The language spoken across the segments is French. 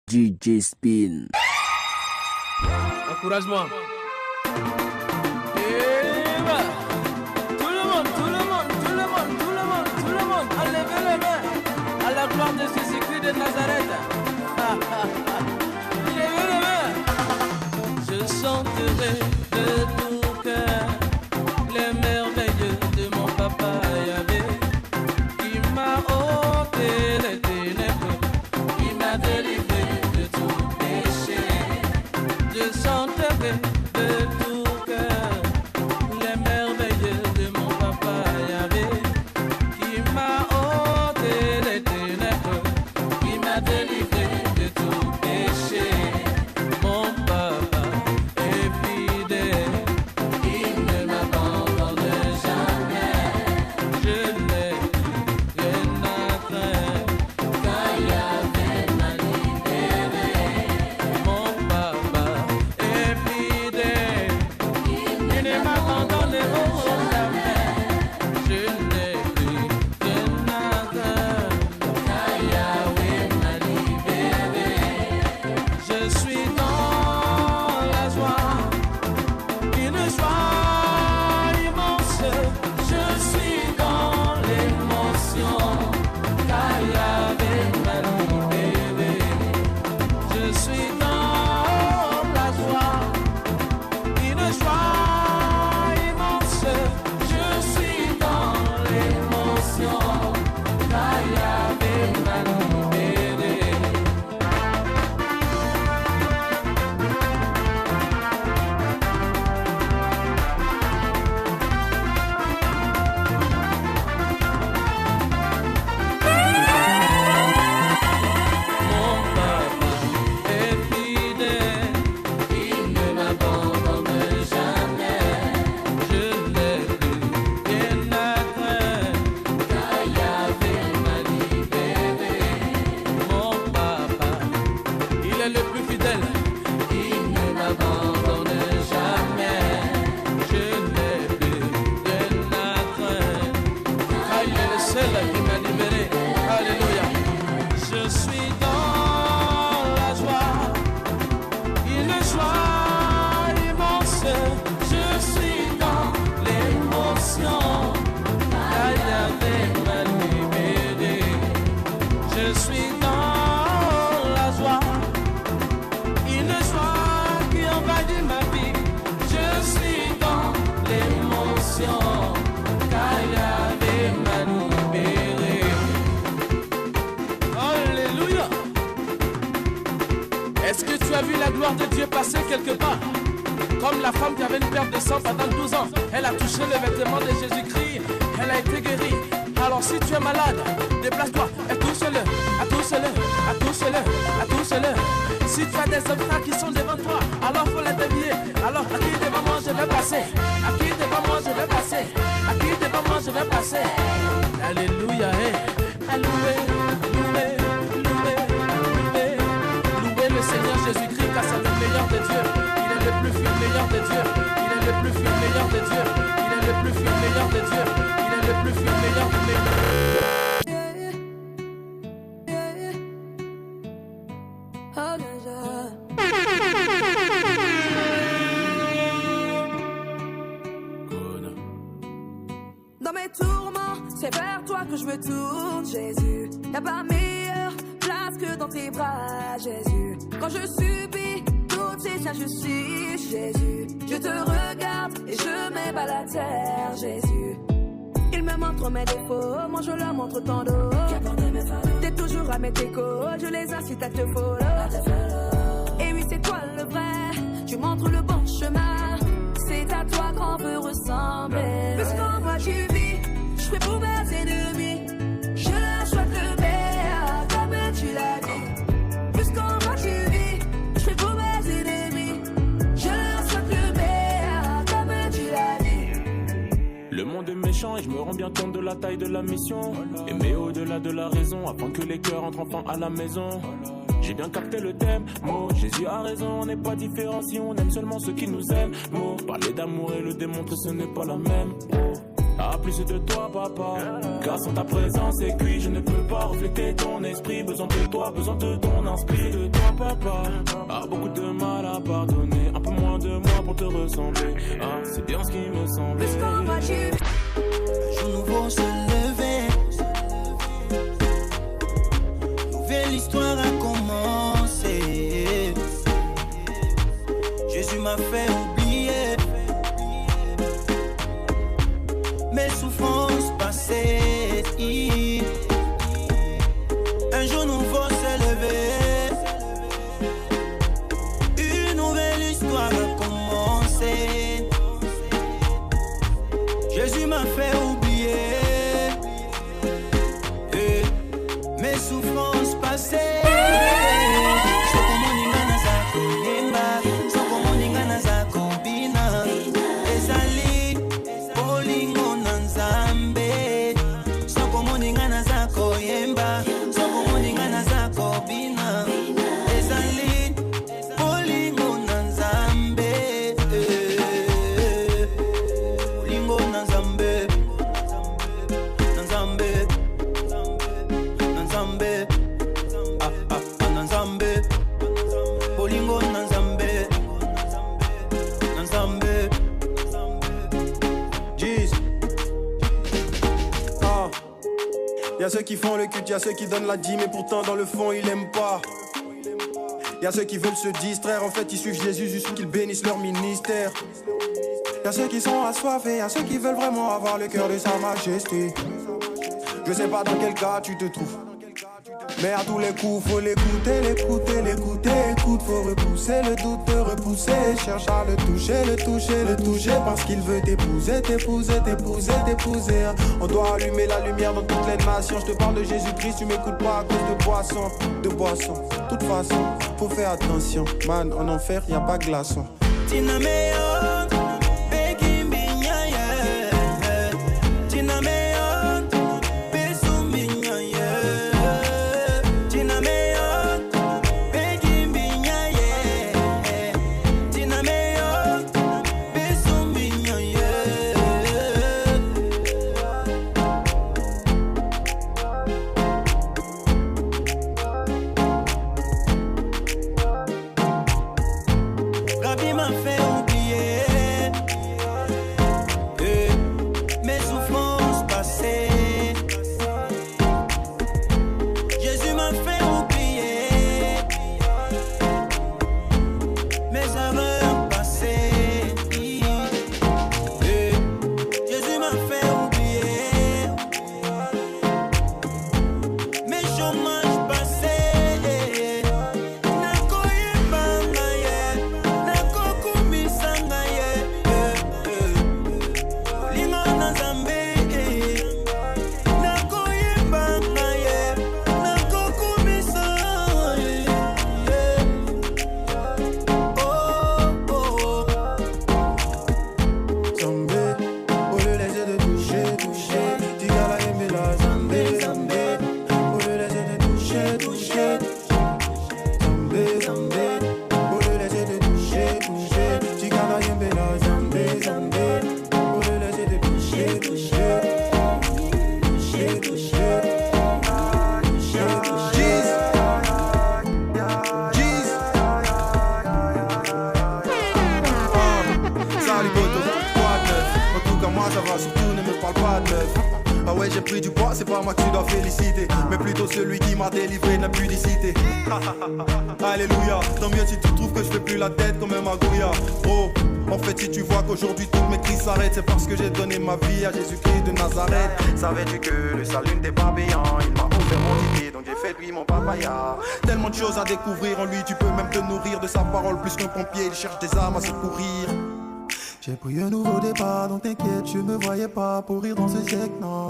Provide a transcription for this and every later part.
DJ Spin. Encourage-moi. Et bah. Tout le monde, tout le monde, tout le monde, tout le monde, tout le monde, enlevez les mains à la gloire de Jésus-Christ de Nazareth. Levez les mains. Je chanterai de tout cœur les merveilles de mon papa Yahvé, qui m'a ôté les ténèbres, qui m'a délivré de tout péché. Je chanterai de tout cœur les merveilles de mon papa Yahvé, qui m'a ôté les ténèbres, qui m'a délivré de tout péché. Mon papa est fidèle, il ne m'abandonne jamais. Je n'ai plus rien à craindre, car Yahvé m'a libéré. Mon papa est fidèle, il ne m'abandonne jamais. Je n'ai plus rien à craindre, car Yahvé m'a libéré. Je suis dans la joie, une joie immense. Je suis dans l'émotion, car Yahvé m'a libéré. Je suis dans la joie, une joie immense. Je suis dans l'émotion, car Yahvé m'a libéré. Mon papa est fidèle, il ne m'abandonne jamais. Je n'ai plus rien à craindre, car Yahvé m'a libéré. Mon papa, il est le plus fidèle, il ne m'abandonne jamais. Je n'ai plus rien à craindre, car il est le seul qui m'a libéré. Alléluia. Je suis dans la joie, une joie immense. Je suis dans l'émotion, car Yahvé m'a libéré. Je suis dans la joie, une joie qui envahit ma vie. Je suis dans l'émotion, car Yahvé m'a libéré. Alléluia. Est-ce que tu as vu la gloire de Dieu passer quelque part? Comme la femme qui avait une perte de sang pendant 12 ans, elle a touché le vêtement de Jésus-Christ, elle a été guérie. Alors si tu es malade, déplace-toi et touche-le, touche-le, touche-le, touche-le. Si tu as des obstacles qui sont devant toi, alors faut les dévier. Alors à qui devant moi je vais passer? À qui devant moi je vais passer? À qui devant moi je vais passer? Alléluia, louez, louez, louez, louez, louez le Seigneur Jésus-Christ car c'est le meilleur de Dieu. Il est le plus fier meilleur de Dieu. Il est le plus fier meilleur de Dieu. Il est le plus fier meilleur de Dieu. Il est le plus fier meilleur de Dieu. Dans mes tourments, c'est vers toi que je me tourne, Jésus. Y'a pas meilleure place que dans tes bras, Jésus. Quand je subis toutes ces injustices, Jésus, je te regarde et je m'aime à la terre, Jésus. Il me montre mes défauts, moi je leur montre ton dos. T'es toujours à mes échos, je les incite à te follow. Et oui, c'est toi le vrai, tu montres le bon chemin. C'est à toi qu'on veut ressembler. Puisqu'en moi tu vis, je ferai pour mes ennemis. Je leur souhaite le meilleur, comme tu l'as dit. Puisqu'en moi tu vis, je ferai pour mes ennemis. Je leur souhaite le meilleur, comme tu l'as dit. Le monde est méchant et je me rends bien compte de la taille de la mission. Aimer au-delà de la raison, afin que les cœurs entrent enfin à la maison. J'ai bien capté le thème, mot, Jésus a raison, on n'est pas différent si on aime seulement ceux qui nous aiment. Mot, parler d'amour et le démontrer ce n'est pas la même. À plus de toi papa, car sans ta présence est cuit, je ne peux pas refléter ton esprit. Besoin de toi, besoin de ton esprit, de toi papa a beaucoup de mal à pardonner. Un peu moins de moi pour te ressembler. Ah, c'est bien ce qui me semblait. Un jour nouveau se lever. Nouvelle histoire a commencé. Jésus m'a fait oublier mes souffrances passées. Un jour nouveau s'est levé. Une nouvelle histoire a commencé. Jésus m'a fait oublier mes souffrances passées. Y'a ceux qui font le culte, y'a ceux qui donnent la dîme, mais pourtant dans le fond ils aiment pas. Y'a ceux qui veulent se distraire, en fait ils suivent Jésus jusqu'à qu'ils bénissent leur ministère. Y'a ceux qui sont assoiffés, y'a ceux qui veulent vraiment avoir le cœur de sa majesté. Je sais pas dans quel cas tu te trouves, mais à tous les coups faut l'écouter, l'écouter, l'écouter. Écoute, faut repousser le doute, te repousser. Cherche à le toucher, le toucher, le toucher. Parce qu'il veut t'épouser, t'épouser, t'épouser, t'épouser. On doit allumer la lumière dans toutes les nations. Je te parle de Jésus-Christ, tu m'écoutes pas à cause de boissons, de boissons. De toute façon, faut faire attention. Man, en enfer, y a pas glaçon. J'ai pris du poids, c'est pas moi que tu dois féliciter, mais plutôt celui qui m'a délivré de la pudicité. Alléluia, tant mieux si tu trouves que je fais plus la tête comme un magouilla. Oh, en fait si tu vois qu'aujourd'hui toutes mes crises s'arrêtent, c'est parce que j'ai donné ma vie à Jésus-Christ de Nazareth. Savais-tu que le salut n'était pas payant? Il m'a offert mon ticket, donc j'ai fait de lui mon papaya. Tellement de choses à découvrir en lui, tu peux même te nourrir de sa parole. Plus qu'un pompier, il cherche des armes à secourir. J'ai pris un nouveau départ, donc t'inquiète, je me voyais pas pourrir dans ce siècle, non.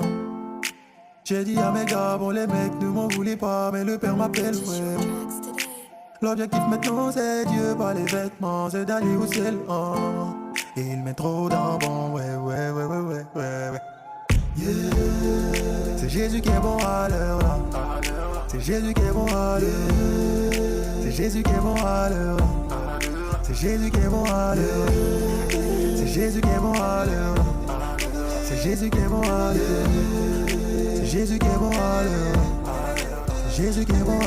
J'ai dit à mes gars, bon les mecs ne m'en voulaient pas, mais le père m'appelle frère. L'objectif maintenant c'est Dieu, pas les vêtements, c'est d'aller au ciel, oh. Et il met trop d'argent, ouais. Yeah. C'est Jésus qui est bon à l'heure là. C'est Jésus qui est bon à l'heure. C'est Jésus qui est bon à l'heure là. C'est Jésus qui est bon à l'heure. C'est Jésus qui est bon à l'heure. C'est Jésus qui est bon à l'heure. C'est Jésus qui est bon à l'heure. C'est Jésus qui est bon,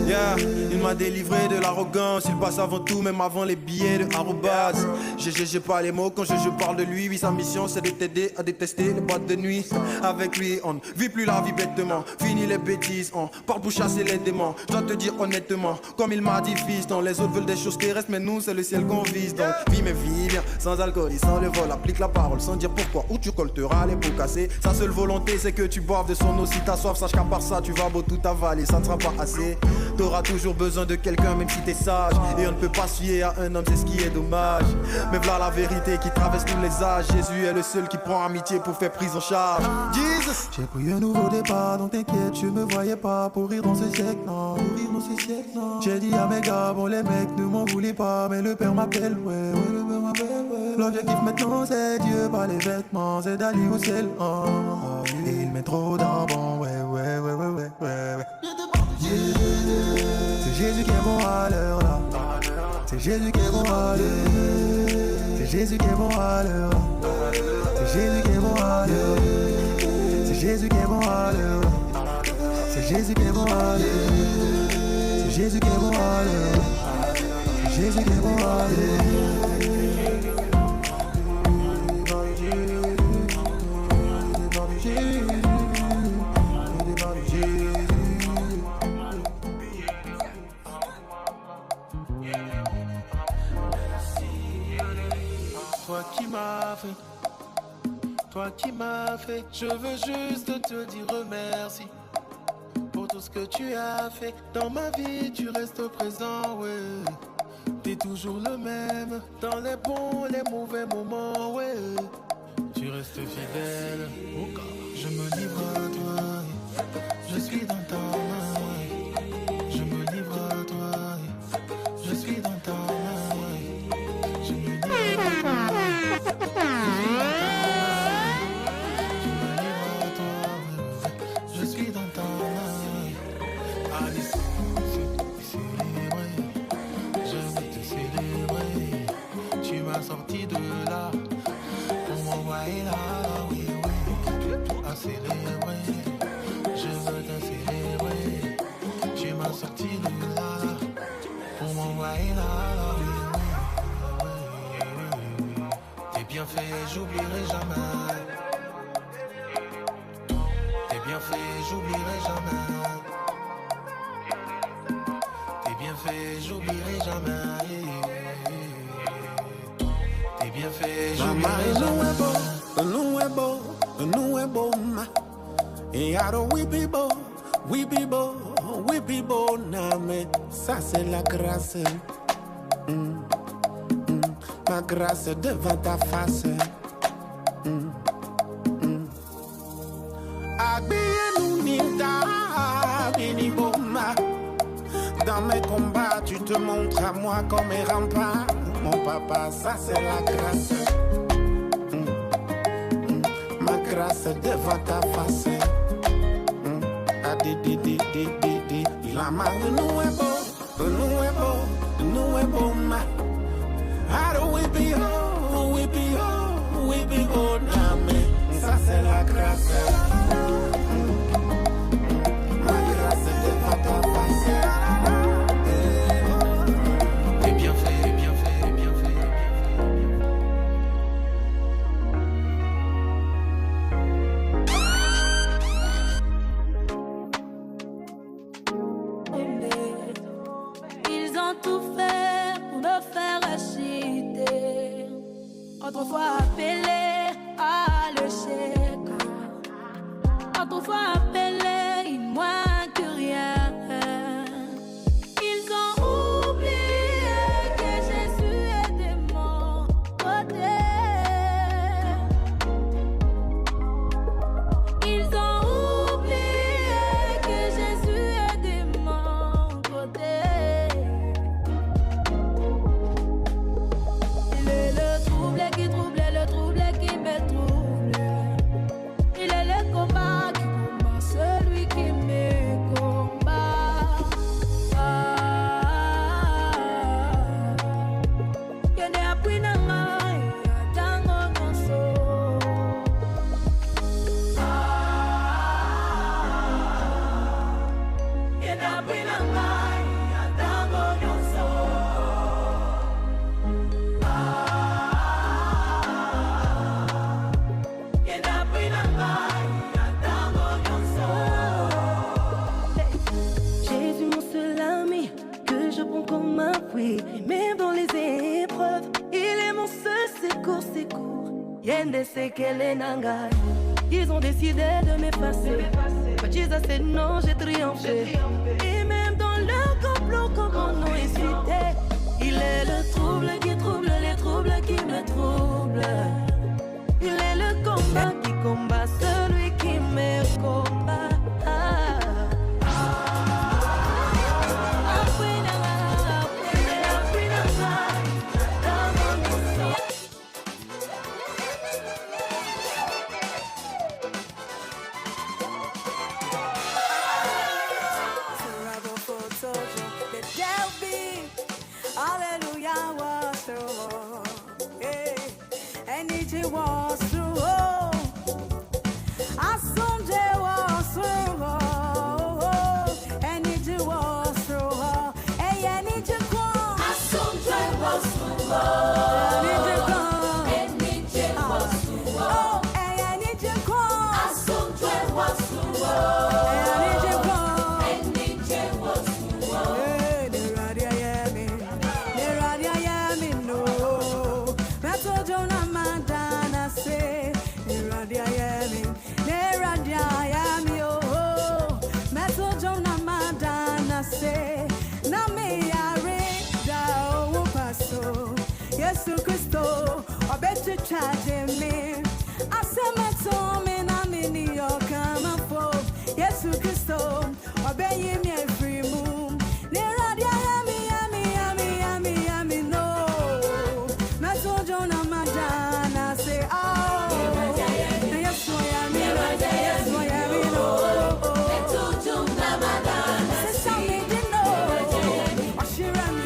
yeah. Il m'a délivré de l'arrogance, il passe avant tout, même avant les billets de arrobas. J'ai pas les mots quand je parle de lui. Oui, sa mission c'est de t'aider à détester les boîtes de nuit. Avec lui, on ne vit plus la vie bêtement. Fini les bêtises, on parle pour chasser les démons. Je dois te dire honnêtement, comme il m'a dit, fils, donc les autres veulent des choses qui restent, mais nous c'est le ciel qu'on vise. Donc vis mes vies bien, sans alcool et sans le vol. Applique la parole sans dire pourquoi, où tu colteras les pots cassés. Sa seule volonté c'est que tu boives de son eau. Si t'as soif, sache qu'à part ça tu vas beau tout avaler, ça ne sera pas assez. T'auras toujours besoin de quelqu'un même si t'es sage. Et on ne peut pas se fier à un homme, c'est ce qui est dommage. Mais voilà la vérité qui traverse tous les âges. Jésus est le seul qui prend amitié pour faire prise en charge. Jesus. J'ai pris un nouveau départ, donc t'inquiète, je me voyais pas pourrir dans ce siècle, non. J'ai dit à mes gars, bon les mecs ne m'en voulaient pas, mais le père m'appelle, ouais, le père m'appelle, ouais. L'objectif maintenant c'est Dieu, pas les vêtements, c'est d'aller au ciel, Et il met trop d'argent, ouais. C'est Jésus qui est bon à l'heure là. C'est Jésus qui est bon à l'heure. C'est Jésus qui est bon à l'heure. C'est Jésus qui est bon à l'heure. C'est Jésus qui est bon à l'heure. C'est Jésus qui est bon à l'heure. C'est Jésus qui est bon à l'heure. C'est Jésus qui est bon à l'heure. Toi qui m'as fait, je veux juste te dire merci pour tout ce que tu as fait. Dans ma vie, tu restes présent, ouais. T'es toujours le même, dans les bons, les mauvais moments, ouais. Tu restes fidèle, je me livre à toi, je suis dans ta main. Je me livre à toi, je suis dans ta main. Je me livre à toi. Sorti de là pour m'envoyer là, oui, à célébrer, je veux te célébrer. Tu m'as sorti de là pour m'envoyer là, oui. Tes bienfaits, j'oublierai jamais. Tes bienfaits, j'oublierai jamais. Tes bienfaits, j'oublierai jamais. Bien fait, je nous est beau, et alors we be beau, mais ça c'est la grâce, ma grâce devant ta face. Habillez-nous nita, biniboma. Dans mes combats, tu te montres à moi comme un rempart. Mon papa, ça c'est la grâce. Ma grâce devant ta face. Il a mal, nous est beau, nous est beau, ma. How we be oh, mais ça c'est la grâce. Ma grâce devant ta face. Autrefois appelé à l'échec, autrefois appelé moins que rien. Ils ont oublié que Jésus est de mon côté. Ils ont oublié que Jésus est de mon côté. Il est le trouble qui trouble, le trouble qui me trouble. Il est le combat qui combat celui qui m'aime. oui. Même dans les épreuves, il est mon seul secours. Yende sekele nangai. Ils ont décidé de m'effacer. But Jesus said non, j'ai triomphé. Et même dans leur complot, comme mon nom est cité, il est le trouble qui trouble les troubles qui me troublent. Il est le combat qui combat celui qui me combat. Hallelujah was through, yeah. And it was through, Asunje was through, and it was through, and it was Asunje was through, and it was through, and it was Asunje was through, and it was. Yesu Kristo, obetu chaje me. Asema to me na mini yo kama fo. Yesu Kristo, obeye me free moon. Ne radia yami no. Meto jona madana say oh. Yesu yami no. Meto jona madana say no. Ashira mi.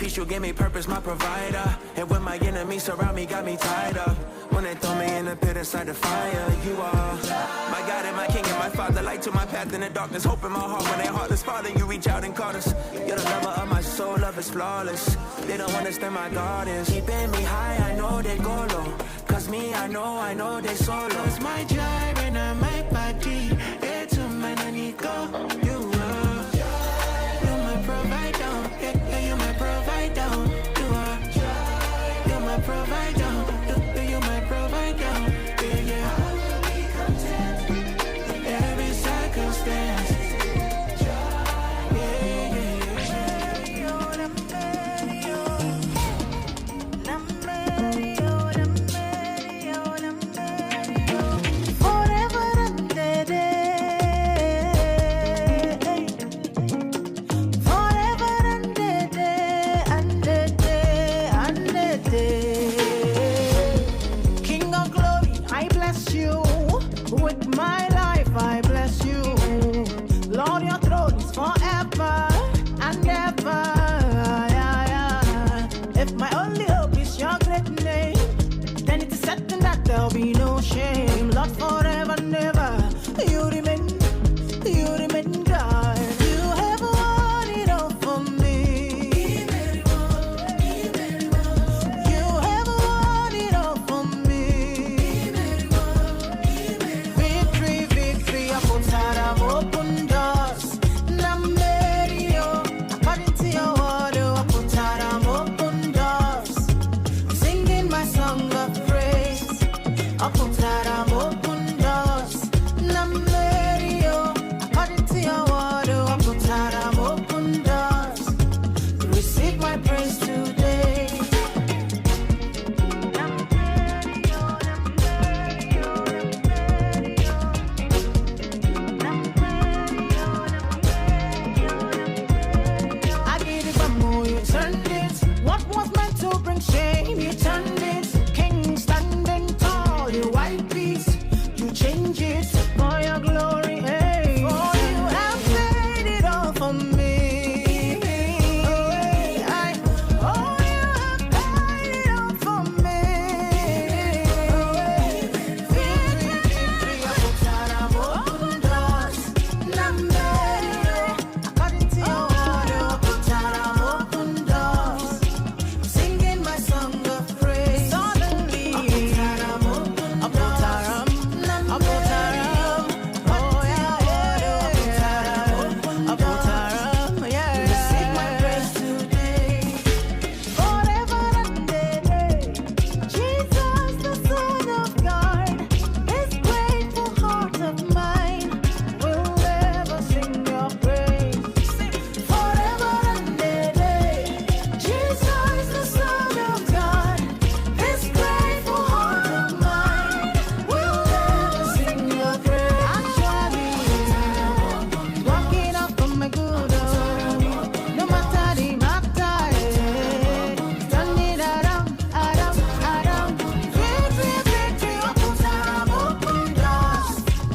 peace, you give me purpose, my provider. And when my enemies surround me, got me tied up. When they throw me in the pit inside the fire, you are my God and my King and my Father, light to my path in the darkness, hope in my heart when they heartless. Father, you reach out and call us. You're the lover of my soul, love is flawless. They don't understand my God is keeping me high, I know they go low. Cause me, I know they solo. Cause my jive and my body, it's a man I need go. You are, you're my provider, yeah, you're my provider. You are, you're my provider, you're my provider, yeah, yeah. Every circumstance, there'll be no shame, Lord, forever and ever. You remain God. You have won it all for me. You have won it all for me. Victory, victory, I put out open doors. Namerio, according to your word, I put out open doors. I'm singing my song of praise. I put that I'm open doors. Namerio, according to your word, I put that I'm open doors. Receive my praise today. I get it from who you turned it. What was meant to bring shame, you turned it. King standing tall, you white peace, you change it for your glory. Hey, for you have paid it all for me. Oh, you have paid it all for me. Victory, I put out I'm open doors. Namerio, according to your word, I put out I'm open doors. Singing my song of praise. Suddenly, I put out I'm open doors. Oh yeah, I put out yeah. Receive my praise today. Forever and day. Jesus, the Son of God, this grateful heart of mine will never sing your praise. Forever and day. Jesus, the Son of God, this grateful heart of mine will never sing your praise. Actually, walking up from my good no matter the matter, turn it around. Victory, victory, I put out open doors.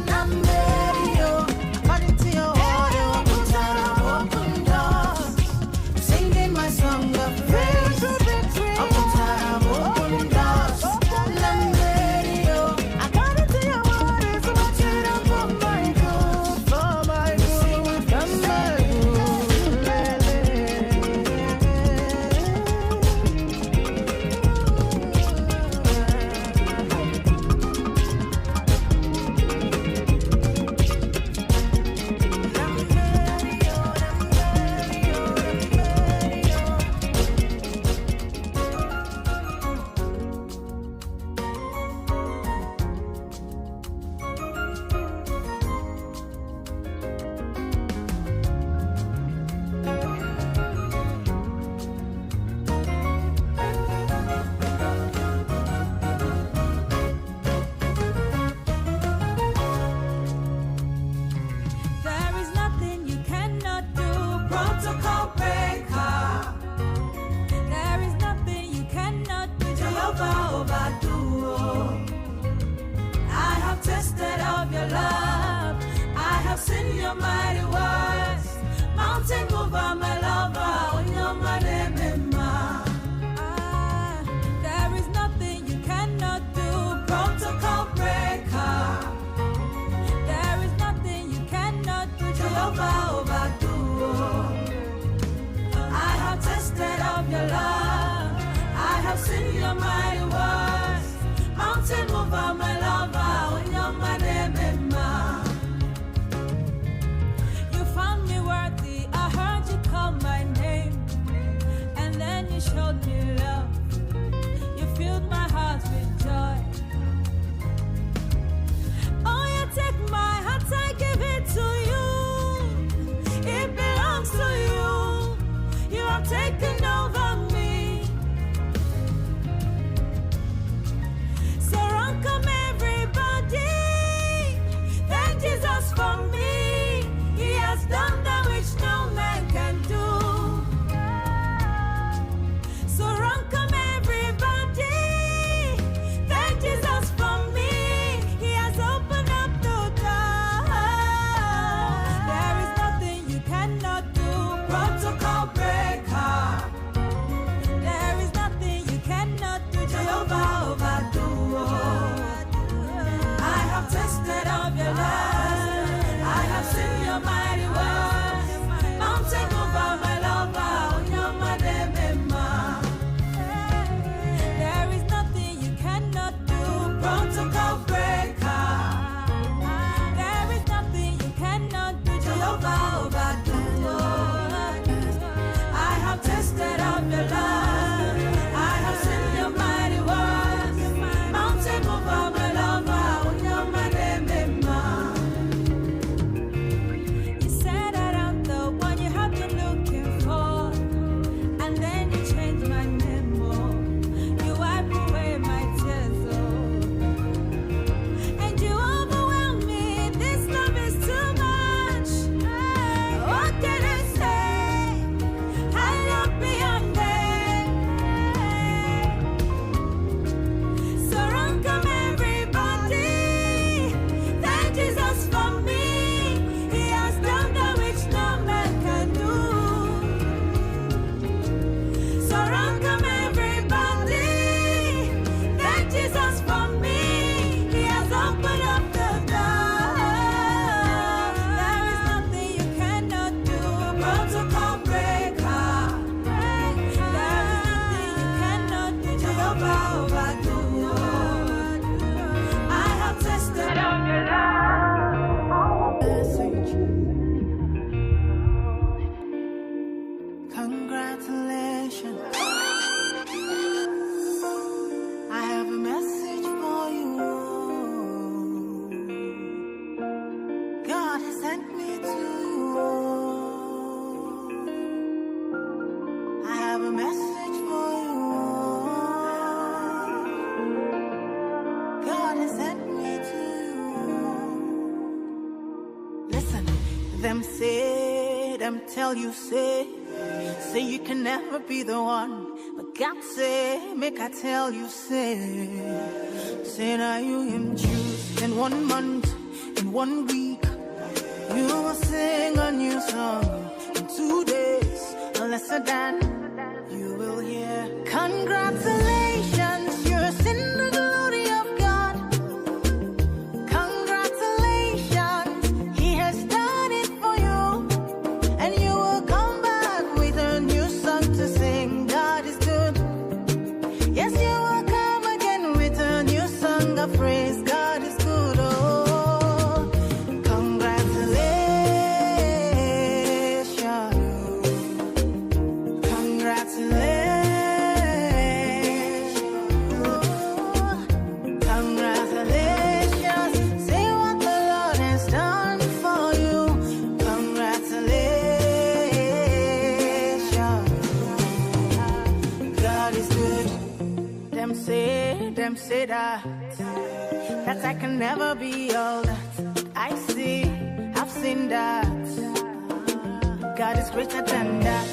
Namerio, according to your order, I put out open doors. Singing my song of praise. Victory, I put out open doors. Namerio, according to your order, so much it up for my good, for my good, for my good. There is nothing you cannot do. Protocol breaker. There is nothing you cannot do. Jehovah overdo. I have tasted of your love. I have seen your mighty works. Mountain mover, my lover. On your name, your mighty words. Mountain mover, my lover, when you're my name, you found me worthy. I heard you call my name, and then you showed me love. You filled my heart with joy. Oh, you take my heart, I give it to you. It belongs to you. You have taken over me. So run, come everybody. Thank Jesus for me. He has done that which no man can do. So run, come everybody. Thank Jesus for me. He has opened up the door. There is nothing you cannot do. Protocol breaker. There is nothing you cannot do. Jehovah overdo. I have tasted of your love. I have seen your mighty works. Mountain mover, my lover, you're my demema. There is nothing you cannot do. Protocol breaker. There is nothing you cannot do. Jehovah overdo. I have tasted of your love. I have seen your mighty works. Mountain mover, my lover, you're my demema. You said that I'm the one you have been looking for, and then you changed my name. You wipe away my tears, and you overwhelm me. This love is too much. What can I say? I love beyond that. So run, come everybody. Thank Jesus for me. He has done that which no man can do. So run, come everybody. Thank Jesus for me. He has opened up the door. There is nothing you cannot do. Protocol breaker. There is nothing you cannot do. Jehovah overdo. I have tasted of your love. Congratulations. I have a message for you. God has sent me to you. I have a message for you. God has sent me to you. Listen, them say, them tell you, say you can never be the one. But God say, make I tell you, say now you him choose. In 1 month, in 1 week, you will sing a new song. In 2 days, a lesser than you will hear. Congratulations, you're in the glory of God. Congratulations, He has done it for you. And you will come back with a new song to sing. God is good. Yes, you will come again with a new song of praise. God is good. Oh, congratulations. Congratulations. Congratulations. Say what the Lord has done for you. Congratulations. God is good. Them say that I can never be all that I see. I've seen that God is greater than that.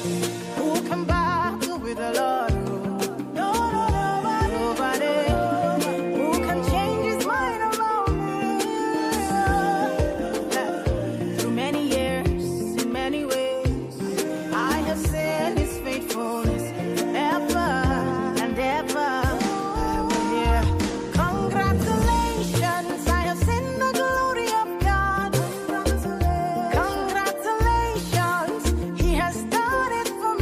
Who can battle with the Lord? Nobody. Who can change His mind about me? Through many years, in many ways, I have seen His faithfulness ever and ever. I will hear congratulations. I have seen the glory of God. Congratulations, He has done it for me.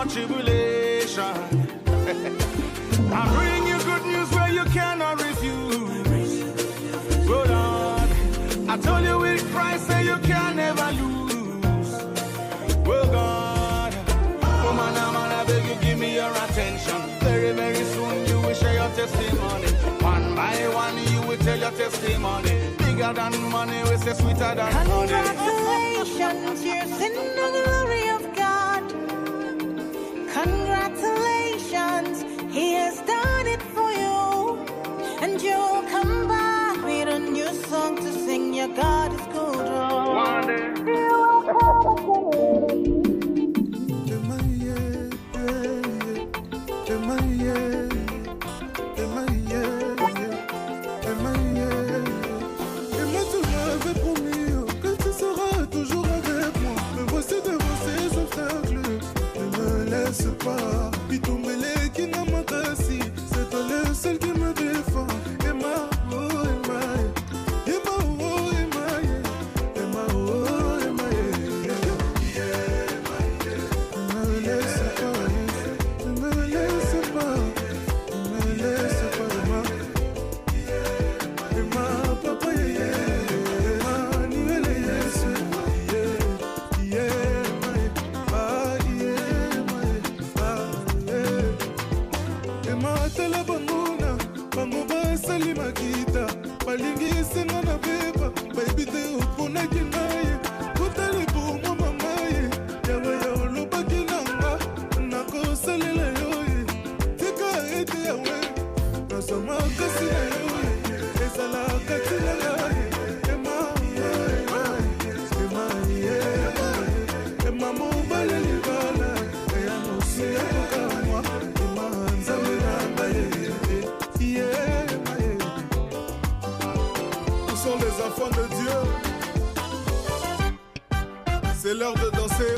or tribulation. I bring you good news where you cannot refuse. Oh Lord, I told you with Christ that you can never lose. Oh God, oh man, I beg you give me your attention. Very, very soon you will share your testimony. One by one you will tell your testimony. Bigger than money, we say sweeter than honey. Congratulations, you're seen the glory of God. Congratulations, He has done it for you. And you'll come back with a new song to sing. Your God is good. Oh. One day. Pas, Pitombele qui n'a pas tassi, c'est toi le seul qui me défend. Emma, oh, Emma, Emma, oh, Emma, Emma, oh, Emma, ne me laisse pas, ne me laisse pas, ne me laisse pas, Emma, Emma, papa, Emma, niwele Yesu, tala banguna bango basali makita balingi esenga na beba bayebite oponaki naye kotali bomo mamaye yawe ya olobaki nanga nakosalela yo ye tika ete yawe nasoma kasi na yo ye ezalaka tina ngai ema ema mobale libala eya mosi ya kokamwa ema nzambe na Nous sommes les enfants de Dieu. C'est l'heure de danser.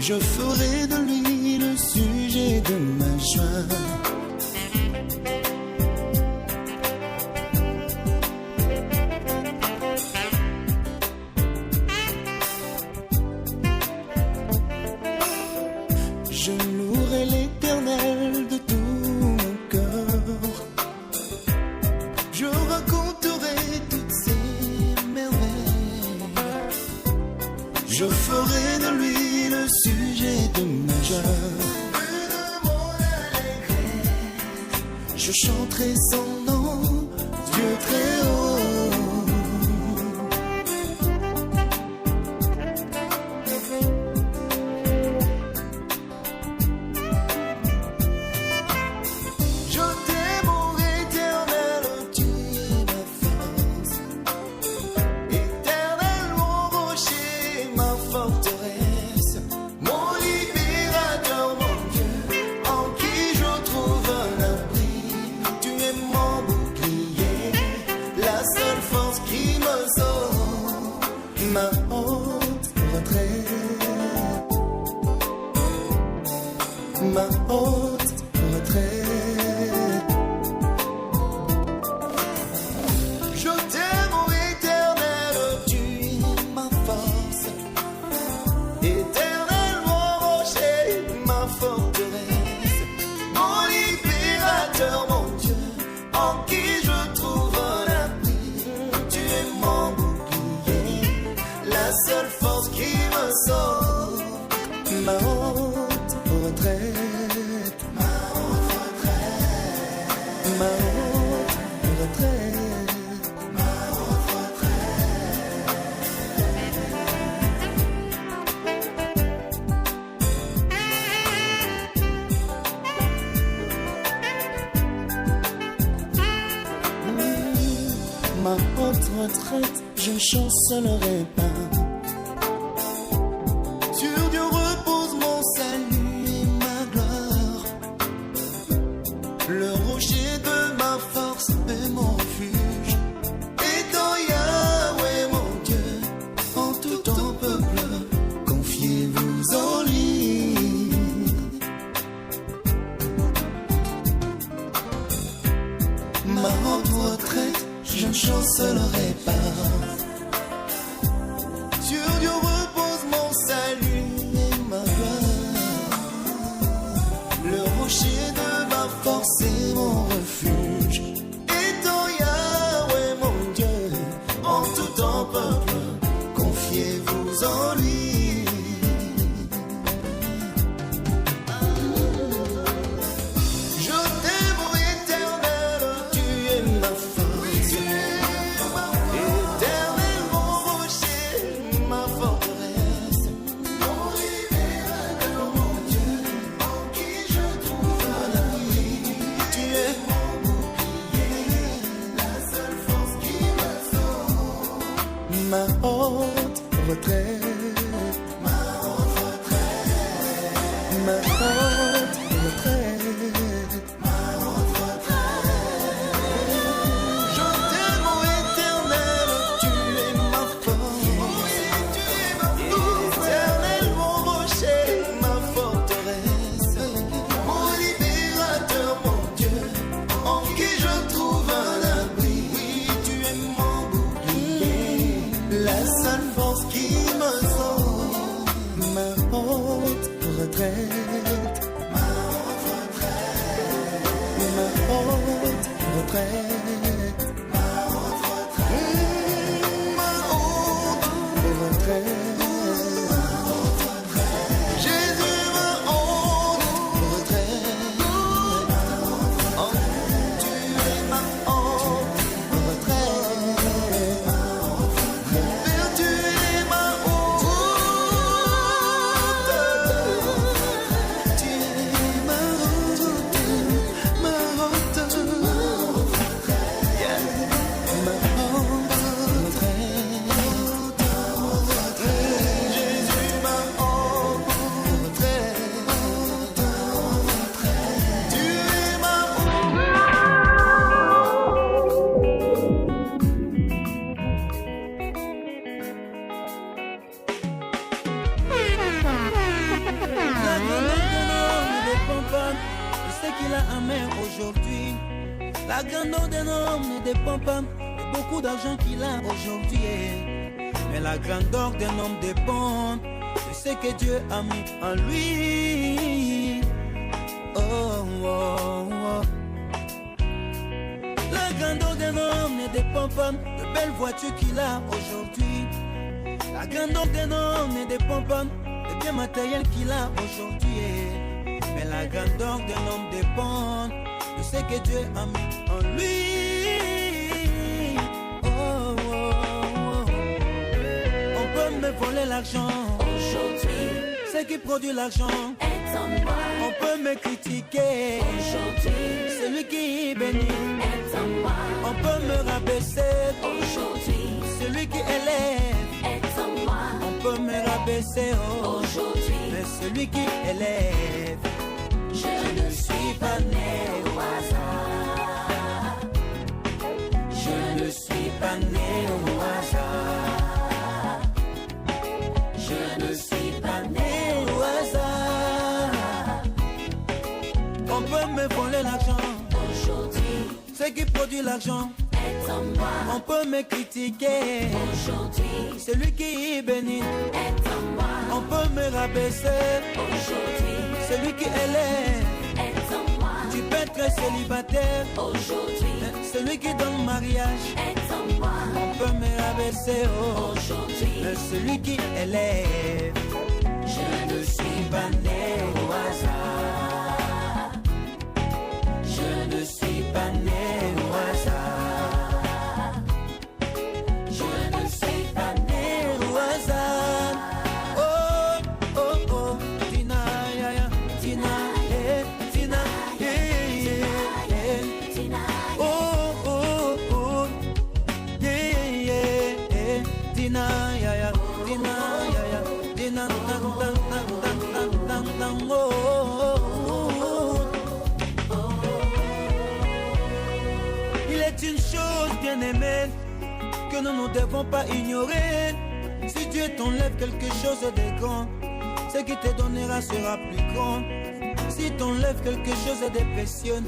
Je ferai de lui le sujet de ma joie. Je louerai l'Éternel de tout mon cœur. Je raconterai toutes ses merveilles. Je ferai de lui le sujet de ma joie. Je chanterai son nom, Dieu très haut. Je t'aime, ô Éternel, tu es ma force. Éternel, mon rocher, ma forteresse, mon libérateur, mon Dieu, en qui je trouve un abri. Tu es mon bouclier, la seule force qui me sauve, ma haute retraite, ma haute retraite. Je t'aime, ô Éternel, tu es ma force. Éternel, mon rocher, ma forteresse, mon libérateur, mon Dieu, en qui je trouve un abri. Tu es mon bouclier, la seule force qui me sauve, ma haute retraite, ma haute retraite, ma haute retraite, ma haute retraite. Ma haute retraite, je chancellerai pas. Sur Dieu repose mon salut et ma gloire. Le rocher de ma force est mon refuge. Et dans Yahweh mon Dieu, en tout ton peuple, confiez-vous en lui. Ma haute retraite, je ne chancellerai pas. Sur Dieu repose mon salut et ma gloire. Le rocher de ma force est mon refuge. Et dans Yahweh mon Dieu, en tout ton peuple, confiez-vous en lui. Je t'aime, ô Éternel, tu es ma force. Éternel, mon rocher, ma forteresse, mon libérateur, mon Dieu, en qui je trouve un abri. Tu es mon bouclier, la seule force qui me sauve, ma haute retraite, ma haute retraite, ma haute retraite, ma haute retraite. Je t'aime, ô Éternel, tu es ma force. Éternel, mon rocher, ma forteresse, mon libérateur, mon Dieu, en qui je trouve un abri. Oui, tu es mon bouclier, la seule force qui me sauve, ma haute retraite, ma haute retraite, ma haute retraite, ma haute retraite, ma haute retraite, ma haute retraite. Jésus, ma haute retraite, oh, tu es ma haute retraite, mon Père, tu es ma haute retraite, tu es ma haute retraite, ma haute retraite, yeah. Ma haute retraite, Jésus, ma haute retraite, tu es ma La grandeur d'un homme ne dépend pas de ce qu'il a à main aujourd'hui. La grandeur d'un homme ne dépend pas de beaucoup d'argent qu'il a aujourd'hui. Mais la grandeur d'un homme dépend de ce que Dieu a mis en lui. Oh, oh, oh. La grandeur d'un homme ne dépend pas de belles voitures qu'il a aujourd'hui. La La grandeur d'un homme ne dépend pas des biens matériels qu'il a aujourd'hui. Mais la grandeur d'un homme dépend de ce que Dieu a mis en lui. Oh, oh, oh. On peut me voler l'argent aujourd'hui. Ce qui produit l'argent est en moi. On peut me critiquer aujourd'hui. Celui qui bénit est en moi. On peut me rabaisser aujourd'hui. Celui qui élève est en moi. On peut me rabaisser aujourd'hui. Mais celui qui élève, je ne suis pas né au hasard. Je ne suis pas né au hasard. Je ne suis pas né au hasard. On peut me voler l'argent aujourd'hui. Ce qui produit l'argent est en moi. On peut me critiquer aujourd'hui. Celui qui bénit est en moi. On peut me rabaisser aujourd'hui. Celui qui élève est en moi. Tu peux être célibataire aujourd'hui. Celui qui donne mariage est en moi. On peut me rabaisser aujourd'hui. Mais celui qui élève, je ne suis pas né au hasard. Je ne suis pas né au hasard. Je ne suis pas né au hasard. Oh, oh, oh, Tina, ya, ya, Tina, Tina, oh, oh, oh, Tina, ya, ya, Tina, ya, ya, Tina, dang, dang, dang, dang, dang, dang, dang, oh, oh, oh. Il est une chose bien aimée que nous ne devons pas ignorer. Si Dieu t'enlève quelque chose de grand, ce qui te donnera sera plus grand. Si t'enlève quelque chose de précieux,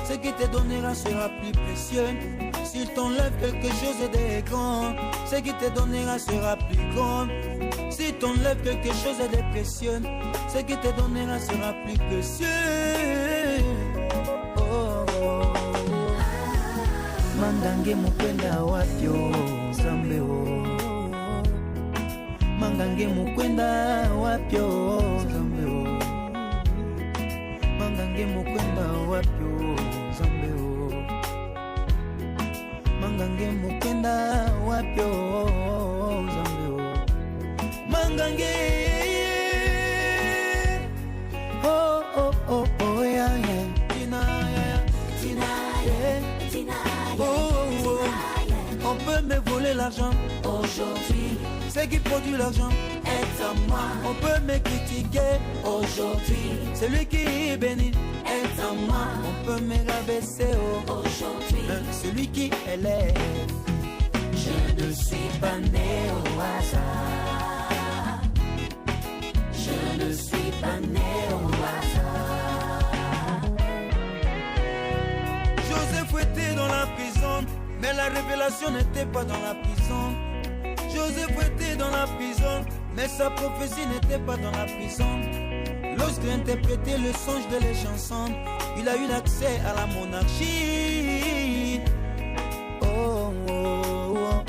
ce qui te donnera sera plus précieux. S'il t'enlève quelque chose de grand, ce qui te donnera sera plus grand. Si t'enlève quelque chose de précieux, ce qui te donnera sera plus précieux. Oh, oh. Mandange mukwenda wapyo zambe o. Mangange mukwenda wapyo zambe o. Mangange mukwenda wapyo zambe o. Mangange mukwenda wapyo zambe o. Mangange oh oh oh oh yeah yeah. Tina yeah Tina yeah Tina oh oh. On peut me voler l'argent aujourd'hui. Ce qui produit l'argent est en moi. On peut me critiquer aujourd'hui. Celui qui bénit est en moi. On peut me rabaisser aujourd'hui. Celui qui élève, je ne suis pas né au hasard. Je ne suis pas né au hasard. Joseph était dans la prison, mais la révélation n'était pas dans la prison. Joseph était dans la prison, mais sa prophétie n'était pas dans la prison. Lorsqu'il interprétait le songe de les chansons, il a eu l'accès à la monarchie. Oh, oh, oh.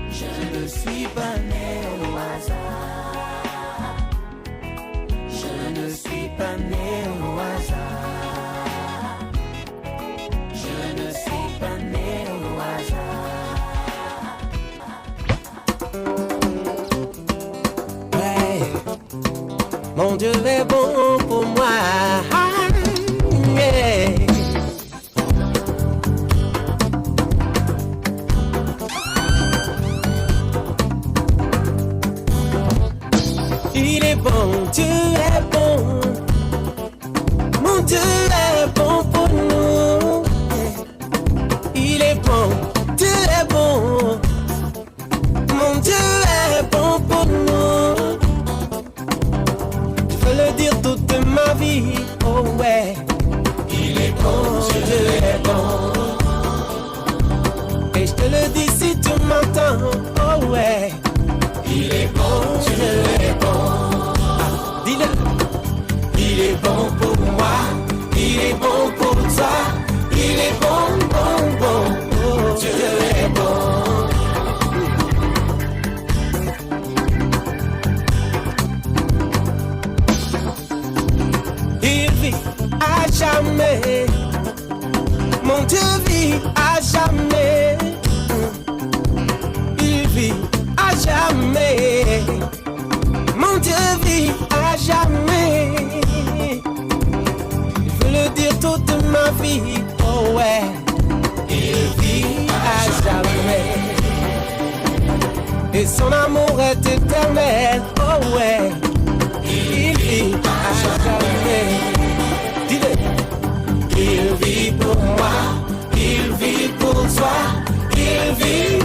Je ne suis pas né au hasard. Je ne suis pas né au hasard. Je ne suis pas né au hasard. Mon Dieu est bon pour moi. Yeah. Il est bon, Dieu est bon. Mon Dieu est bon pour nous. Il est bon, Dieu est bon. Mon Dieu est bon pour nous. Je veux le dire toute ma vie, oh ouais. Il est bon, Dieu est bon. Et je te le dis si tu m'entends, oh ouais. Il est bon, Dieu est bon. Ah, dis-le. Il est bon pour moi, il est bon pour toi. Il est bon, bon, bon, oh, Dieu est bon. jamais. Il vit à jamais. Mon Dieu vit à jamais. Je veux le dire toute ma vie. Oh ouais. Il vit à jamais. Et son amour est éternel. Oh ouais. Il vit à jamais. Dis-le. Il vit pour moi. Il vit pour toi. Il vit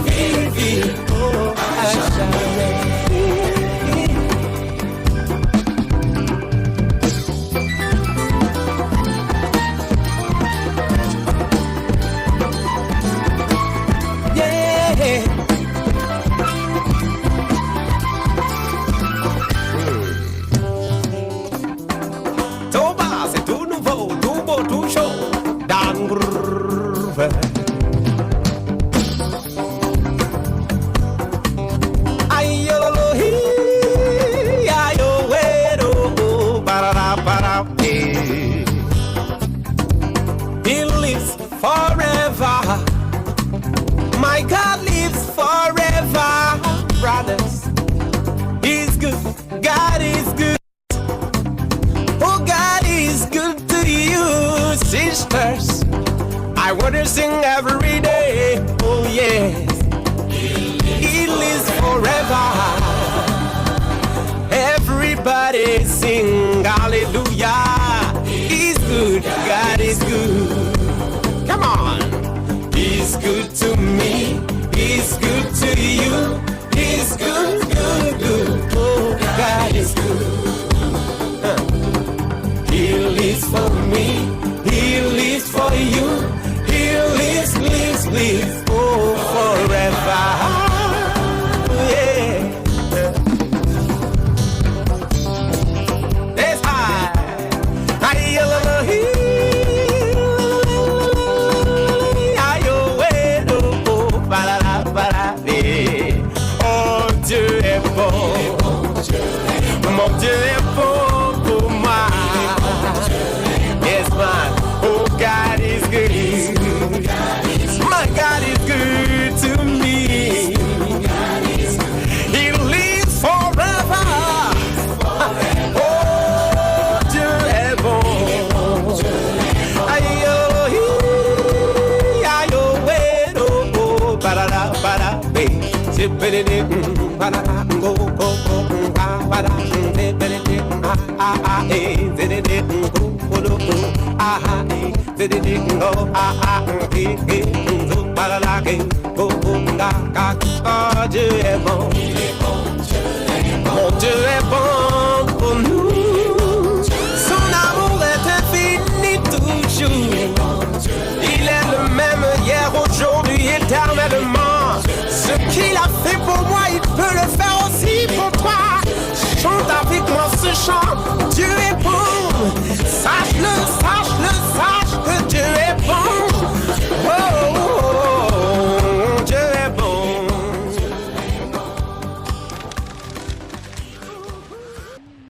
oh, à jamais. He lives forever. My God lives forever, brothers. He's good. God is good. Oh, God is good to you, sisters. I want to sing every day. Oh, yes. He lives forever. Everybody sing hallelujah. He's good. God is good. Come on. He's good to me. He's good to you. He's good, good, good. Oh, God is good. He lives for me. He lives for you. He lives, lives, lives, oh, forever. Yeah. That's high. I love him. Oh, Dieu est bon. Mon Dieu est bon pour moi. Yes, man. Oh, God is good. My God is good to me. He lives forever. Oh, Dieu est bon. Aïe, aïe, aïe, oh, barara, barara, c'est pédé, barara, go, go, go, barara, c'est pédé, ah, ah, eh, c'est pédé, go, go, ah, ah, eh, c'est pédé, go, ah, ah, eh, eh, barara, go, go, ga, ga, oh, Dieu est bon.